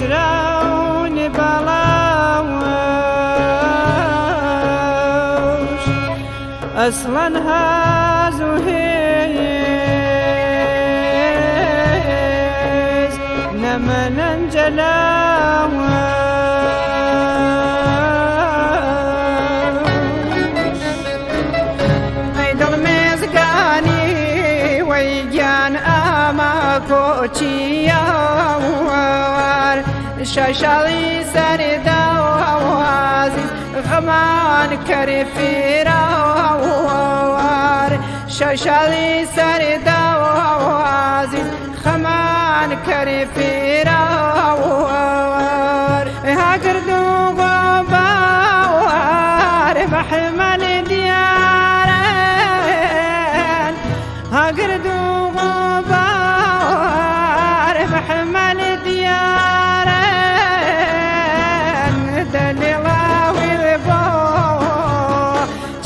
هجران بلاوش اصلا هازو هيز نمن انجلاوش ايدل مزقاني ويجان اما كوتشياوار شاشالي سرداوازي غمان كرفيراوار شاشالي سرداوازي غمان كرفيراوار هاقردو غباوار بحمل ديارين هاقردو غباوار بحمل ديارين دليلاوي البو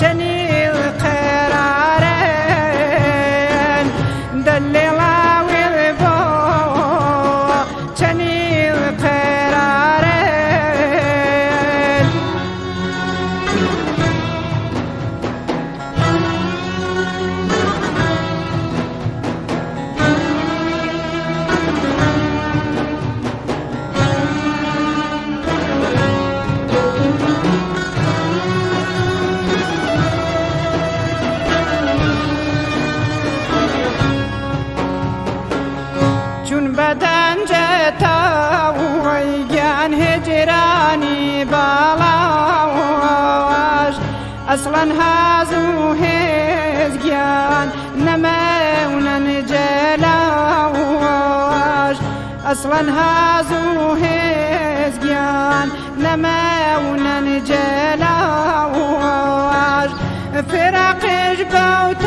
جنيل قرارين دليلاوي البو جنيل قرارين چون بدن جتا ویگان هجرانی بالاواش اصلا هازو هزگان نمونن جلاواش اصلا هازو هزگان نمونن جلاواش فراقش بوتاوار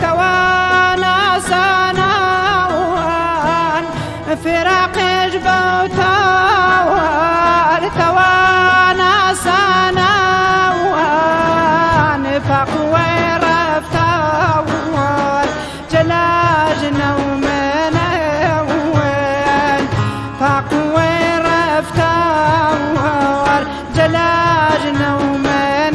توانا ساناوان فراقش بوتاوار توانا ساناوان فقوي رفتاوار جلاجنا ومناوان فقوي رفتاوار جلاجنا ومناوان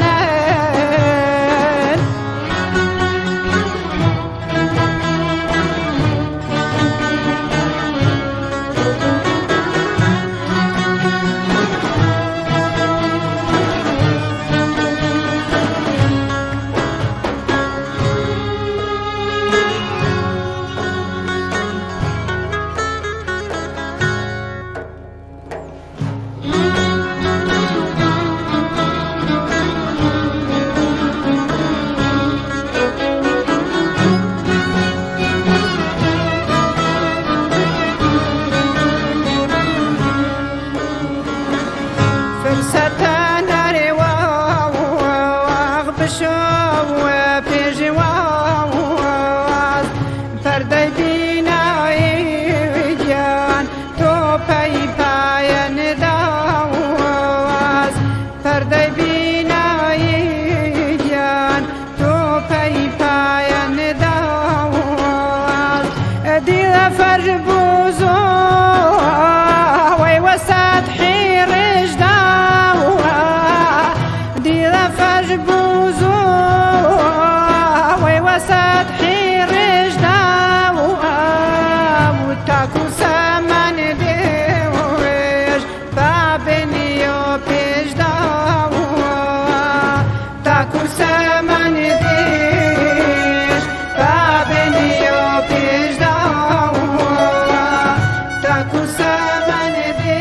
Taku samane de